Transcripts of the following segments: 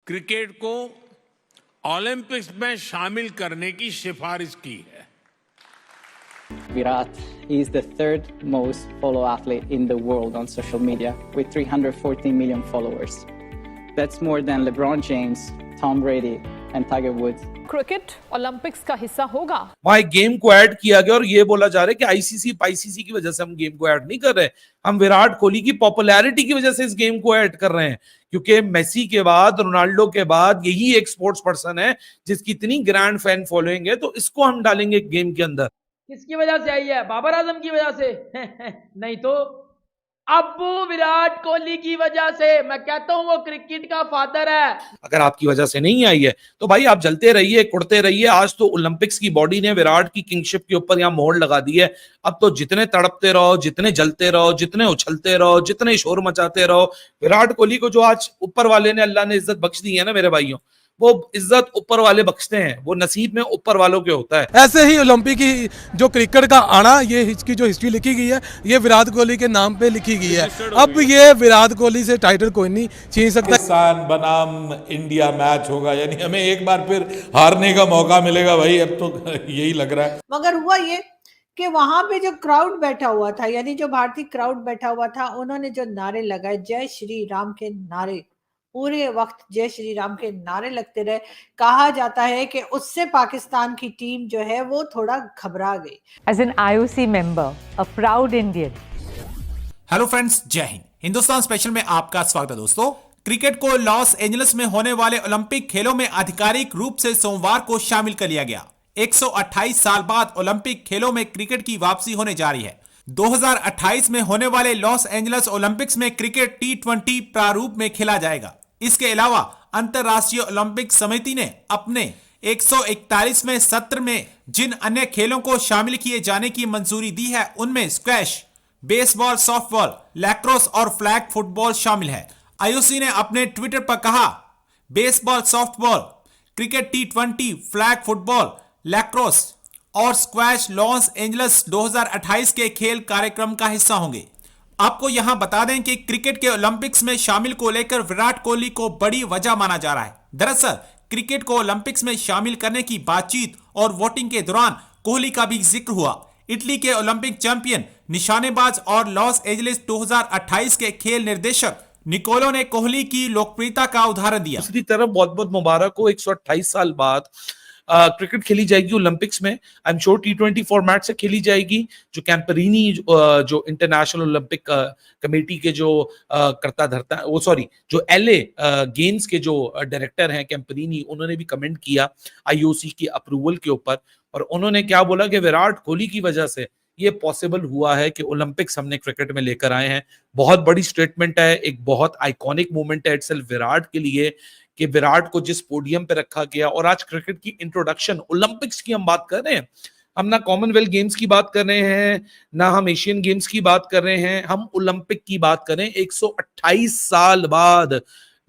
Cricket को Olympics में शामिल करने की सिफारिश की है। Virat is the third most followed athlete in the world on social media with 314 million followers. That's more than LeBron James, Tom Brady and Tiger Woods. Cricket Olympics का हिस्सा होगा। वहां गेम को ऐड किया गया और ये बोला जा रहा है कि आईसीसी की वजह से हम गेम को ऐड नहीं कर रहे, हम विराट कोहली की पॉपुलैरिटी की वजह से इस गेम को ऐड कर रहे हैं, क्योंकि मेसी के बाद, रोनाल्डो के बाद यही एक स्पोर्ट्स पर्सन है जिसकी इतनी ग्रैंड फैन फॉलोइंग है, तो इसको हम डालेंगे गेम के अंदर। किसकी वजह से आई है? बाबर आजम की वजह से? नहीं तो अब विराट कोहली की वजह से। मैं कहता हूं वो क्रिकेट का फादर है। अगर आपकी वजह से नहीं आई है तो भाई आप जलते रहिए, कुड़ते रहिए। आज तो ओलंपिक्स की बॉडी ने विराट की किंगशिप के ऊपर यहाँ मोहर लगा दी है। अब तो जितने तड़पते रहो, जितने जलते रहो, जितने उछलते रहो, जितने शोर मचाते रहो, विराट कोहली को जो आज ऊपर वाले ने, अल्लाह ने इज्जत बख्श दी है ना मेरे भाइयों, वो इज्जत ऊपर वाले बख्शते हैं, वो नसीब में ऊपर वालों के होता है। ऐसे ही ओलंपिक की जो क्रिकेट का आना, ये इसकी जो हिस्ट्री लिखी गई है, ये विराट कोहली के नाम पे लिखी गई है। अब ये विराट कोहली से टाइटल कोई नहीं छीन सकता। पाकिस्तान बनाम इंडिया मैच होगा, यानी हमें एक बार फिर हारने का मौका मिलेगा भाई, अब तो यही लग रहा है। मगर हुआ ये कि वहां पे जो क्राउड बैठा हुआ था, यानी जो भारतीय क्राउड बैठा हुआ था, उन्होंने जो नारे लगाए, जय श्री राम के नारे, पूरे वक्त जय श्री राम के नारे लगते रहे। कहा जाता है कि उससे पाकिस्तान की टीम जो है वो थोड़ा घबरा गई। As an IOC member, a proud Indian. Hello friends, जय हिंद। हिंदुस्तान स्पेशल में आपका स्वागत है दोस्तों। क्रिकेट को लॉस एंजलिस में होने वाले ओलंपिक खेलों में आधिकारिक रूप से सोमवार को शामिल कर लिया गया। 128 साल बाद ओलंपिक खेलों में क्रिकेट की वापसी होने जा रही है। 2028 में होने वाले लॉस एंजलिस ओलंपिक्स में क्रिकेट T20 प्रारूप में खेला जाएगा। इसके अलावा अंतरराष्ट्रीय ओलंपिक समिति ने अपने 141वें सत्र में जिन अन्य खेलों को शामिल किए जाने की मंजूरी दी है, उनमें स्क्वैश, बेसबॉल, सॉफ्टबॉल, लैक्रोस और फ्लैग फुटबॉल शामिल है। IOC ने अपने ट्विटर पर कहा, baseball, softball, cricket T20, flag football, lacrosse और स्क्वैश लॉस एंजलिस 2028 के खेल कार्यक्रम का हिस्सा होंगे। आपको यहां बता दें कि क्रिकेट के ओलंपिक्स में शामिल को लेकर विराट कोहली को बड़ी वजह माना जा रहा है। दरअसल क्रिकेट को ओलंपिक्स में शामिल करने की बातचीत और वोटिंग के दौरान कोहली का भी जिक्र हुआ। इटली के ओलंपिक चैंपियन, निशानेबाज और लॉस एंजलिस 2028 के खेल निर्देशक निकोलो ने कोहली की लोकप्रियता का उदाहरण दिया। दूसरी तरफ बहुत बहुत मुबारक हो, 128 साल बाद क्रिकेट खेली जाएगी ओलंपिक्स में। I am sure T20 format से खेली जाएगी। जो कैंपरीनी, जो इंटरनेशनल ओलंपिक कमेटी के जो करता धरता, वो सॉरी, जो LA गेम्स के जो डायरेक्टर हैं कैंपरीनी, उन्होंने भी कमेंट किया IOC की अप्रूवल के ऊपर, और उन्होंने क्या बोला कि विराट कोहली की वजह से ये पॉसिबल हुआ है कि ओलंपिक्स हमने क्रिकेट में लेकर आए हैं। बहुत बड़ी स्टेटमेंट है, एक बहुत आइकॉनिक मोमेंट है इटसेल्फ विराट के लिए कि विराट को जिस पोडियम पे रखा गया। और आज क्रिकेट की इंट्रोडक्शन, ओलंपिक्स की हम बात कर रहे हैं, हम ना कॉमनवेल्थ गेम्स की बात कर रहे हैं, ना हम एशियन गेम्स की बात कर रहे हैं, हम ओलंपिक की बात कर रहे हैं। 128 साल बाद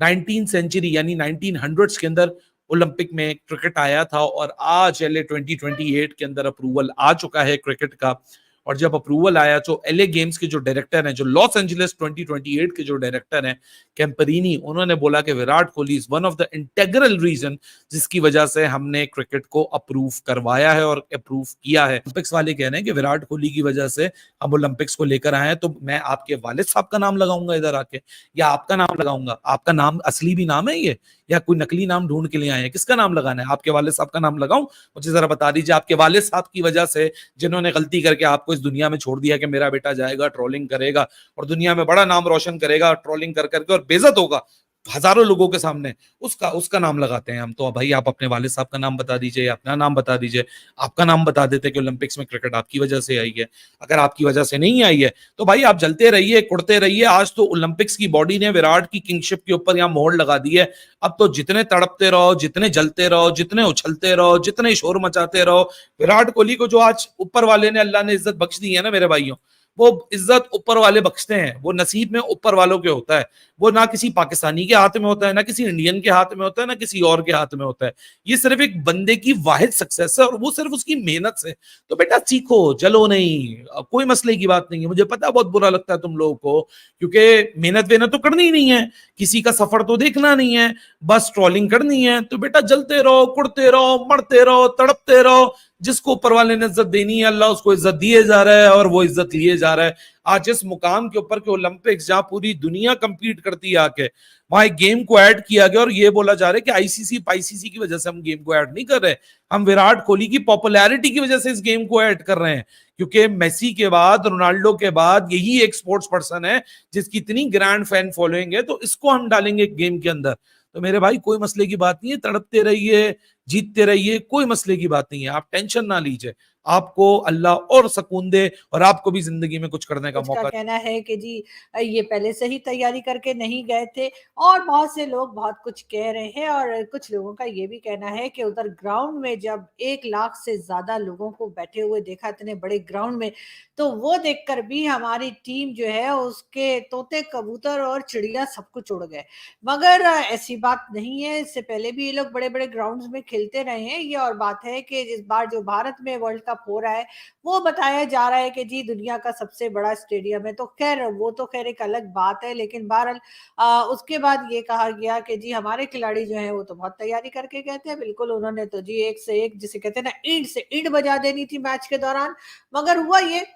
19th सेंचुरी यानी 1900s के अंदर ओलंपिक में क्रिकेट आया था, और आज LA 2028 के अंदर अप्रूवल आ चुका है क्रिकेट का। और जब अप्रूवल आया तो LA गेम्स के जो डायरेक्टर हैं, जो लॉस एंजलिस 2028 के जो डायरेक्टर हैं कैंपरीनी, उन्होंने बोला कि Virat Kohli is one of the integral reason जिसकी वजह से हमने क्रिकेट को अप्रूव करवाया है और अप्रूव किया है। ओलंपिक्स वाले कह रहे हैं कि विराट कोहली की वजह से हम ओलंपिक्स को लेकर आए हैं, तो मैं आपके वालिद साहब का नाम लगाऊंगा इधर आके, या आपका नाम लगाऊंगा? आपका नाम असली भी नाम है ये, या कोई नकली नाम ढूंढ के लिए आए हैं? किसका नाम लगाना है? आपके वालिद साहब का नाम लगाऊं? मुझे जरा बता दीजिए। आपके वालिद साहब की वजह से, जिन्होंने गलती करके आपको इस दुनिया में छोड़ दिया कि मेरा बेटा जाएगा, ट्रोलिंग करेगा और दुनिया में बड़ा नाम रोशन करेगा, ट्रोलिंग कर करके, और बेइज्जत होगा हजारों लोगों के सामने, उसका नाम लगाते हैं हम। तो भाई आप अपने वालिद साहब का नाम बता दीजिए, अपना नाम बता दीजिए। आपका नाम बता देते कि ओलंपिक्स में क्रिकेट आपकी वजह से आई है। अगर आपकी वजह से नहीं आई है तो भाई आप जलते रहिए, कुड़ते रहिए। आज तो ओलंपिक्स की बॉडी ने विराट की किंगशिप के ऊपर यहाँ मोहर लगा दी है। अब तो जितने तड़पते रहो, जितने जलते रहो, जितने उछलते रहो, जितने शोर मचाते रहो, विराट कोहली को जो आज ऊपर वाले ने, अल्लाह ने इज्जत बख्श दी है ना मेरे भाइयों, वो इज्जत ऊपर वाले बख्शते हैं, वो नसीब में ऊपर वालों के होता है, वो ना किसी पाकिस्तानी के हाथ में होता है, ना किसी इंडियन के हाथ में होता है, ना किसी और के हाथ में होता है। ये सिर्फ एक बंदे की वाहिद सक्सेस है और वो सिर्फ उसकी मेहनत से। तो बेटा सीखो, जलो नहीं, कोई मसले की बात नहीं है। मुझे पता है बहुत बुरा लगता है तुम लोगों को, क्योंकि मेहनत वेहनत तो करनी ही नहीं है, किसी का सफर तो देखना नहीं है, बस ट्रोलिंग करनी है। तो बेटा जलते रहो, कुड़ते रहो, मरते रहो, तड़पते रहो। जिसको ऊपर वाले ने इज्जत देनी है, अल्लाह उसको इज्जत दिए जा रहा है और वो इज्जत लिए जा रहा है। आज इस मुकाम के ऊपर के ओलंपिक्स जहां पूरी दुनिया कंपीट करती है आके, वहां एक गेम को ऐड किया गया और ये बोला जा रहा है कि आईसीसी पाईसीसी की वजह से हम गेम को ऐड नहीं कर रहे, हम विराट कोहली की पॉपुलैरिटी की वजह से इस गेम को ऐड कर रहे हैं। क्योंकि मेसी के बाद, रोनाल्डो के बाद यही एक स्पोर्ट्स पर्सन है जिसकी इतनी ग्रैंड फैन फॉलोइंग है, तो इसको हम डालेंगे गेम के अंदर। तो मेरे भाई कोई मसले की बात नहीं है, तड़पते रहिए, जीतते रहिए, कोई मसले की बात नहीं है, आप टेंशन ना लीजिए। आपको अल्लाह और सुकून दे और आपको भी जिंदगी में कुछ करने का कुछ मौका। का कहना है कि जी ये पहले से ही तैयारी करके नहीं गए थे, और बहुत से लोग बहुत कुछ कह रहे हैं। और कुछ लोगों का ये भी कहना है कि उधर ग्राउंड में जब 1 लाख से ज्यादा लोगों को बैठे हुए देखा इतने बड़े ग्राउंड में, तो वो देखकर भी हमारी टीम जो है उसके तोते, कबूतर और चिड़िया सब कुछ उड़ गए। मगर ऐसी बात नहीं है, इससे पहले भी ये लोग बड़े बड़े ग्राउंड्स में खेलते रहे हैं। ये और बात है कि इस बार जो भारत में वर्ल्ड कप हो रहा है वो बताया जा रहा है कि जी दुनिया का सबसे बड़ा स्टेडियम है। तो खैर वो तो खैर एक अलग बात है, लेकिन बहरहाल उसके बाद ये कहा गया कि जी हमारे खिलाड़ी जो है वो तो बहुत तैयारी करके गए थे। बिल्कुल उन्होंने तो जी एक से एक, जिसे कहते हैं ना, ईंट से ईंट बजा देनी थी मैच के दौरान। मगर हुआ ये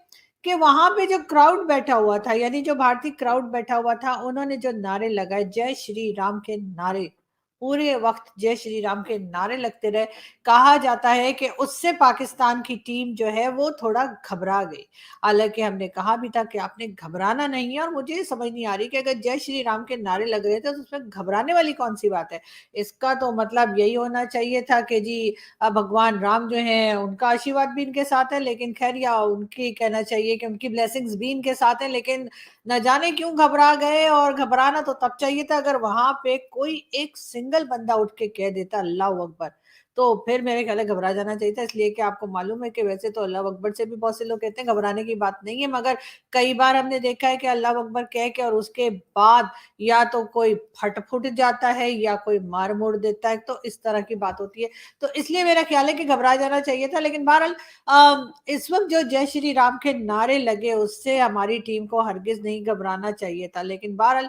कि वहां पे जो क्राउड बैठा हुआ था, यानी जो भारतीय क्राउड बैठा हुआ था, उन्होंने जो नारे लगाए, जय श्री राम के नारे, पूरे वक्त जय श्री राम के नारे लगते रहे। कहा जाता है कि उससे पाकिस्तान की टीम जो है वो थोड़ा घबरा गई। हालांकि हमने कहा भी था कि आपने घबराना नहीं है, और मुझे समझ नहीं आ रही कि अगर जय श्री राम के नारे लग रहे थे तो उसमें घबराने वाली कौन सी बात है। इसका तो मतलब यही होना चाहिए था कि जी भगवान राम जो है उनका आशीर्वाद भी इनके साथ है, लेकिन खैर, या उनकी कहना चाहिए कि उनकी ब्लेसिंग्स भी इनके साथ है। लेकिन न जाने क्यों घबरा गए, और घबराना तो तब चाहिए था अगर वहां पे कोई एक सिंगल बंदा उठ के कह देता अल्लाह अकबर, तो फिर मेरे ख्याल है घबरा जाना चाहिए था। इसलिए कि आपको मालूम है कि वैसे तो अल्लाह अकबर से भी बहुत से लोग कहते हैं घबराने की बात नहीं है, मगर कई बार हमने देखा है कि अल्लाह अकबर कह के और उसके बाद या तो कोई फट फुट जाता है या कोई मार मोड़ देता है, तो इस तरह की बात होती है। तो इसलिए मेरा ख्याल है कि घबरा जाना चाहिए था। लेकिन बहरहाल इस वक्त जो जय श्री राम के नारे लगे उससे हमारी टीम को हरगिज नहीं घबराना चाहिए था। लेकिन बहरहाल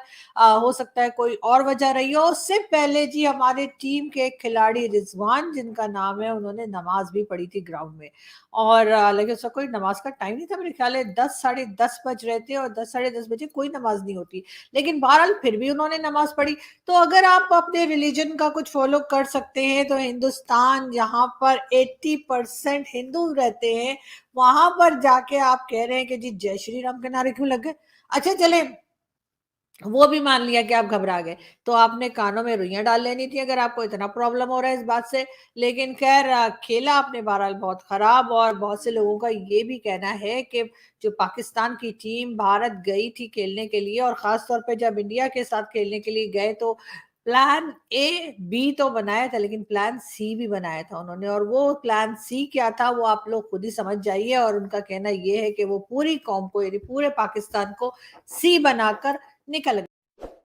हो सकता है कोई और वजह रही हो। उससे पहले जी हमारे टीम के खिलाड़ी रिजवान, जिनका नाम है, उन्होंने नमाज भी पढ़ी थी ग्राउंड में। और हालांकि उसका कोई नमाज का टाइम नहीं था, मेरे ख्याल है 10 साढ़े 10 बज रहे थे, और 10 साढ़े 10 बजे कोई नमाज नहीं होती, लेकिन बहरहाल फिर भी उन्होंने नमाज पढ़ी। तो अगर आप अपने रिलीजन का कुछ फॉलो कर सकते हैं, तो हिंदुस्तान जहां पर 80% हिंदू रहते हैं, वहां पर जाके आप कह रहे हैं कि जी जय श्री राम के नारे क्यों लग गए। अच्छा चले, वो भी मान लिया कि आप घबरा गए, तो आपने कानों में रुइयां डाल लेनी थी अगर आपको इतना प्रॉब्लम हो रहा है इस बात से। लेकिन खैर खेला आपने बहरहाल बहुत खराब। और बहुत से लोगों का ये भी कहना है कि जो पाकिस्तान की टीम भारत गई थी खेलने के लिए, और खास तौर पे जब इंडिया के साथ खेलने के लिए गए, तो प्लान ए बी तो बनाया था, लेकिन प्लान सी भी बनाया था उन्होंने। और वो प्लान सी क्या था वो आप लोग खुद ही समझ जाइए। और उनका कहना ये है कि वो पूरी कौम को, यानी पूरे पाकिस्तान को सी बनाकर निकल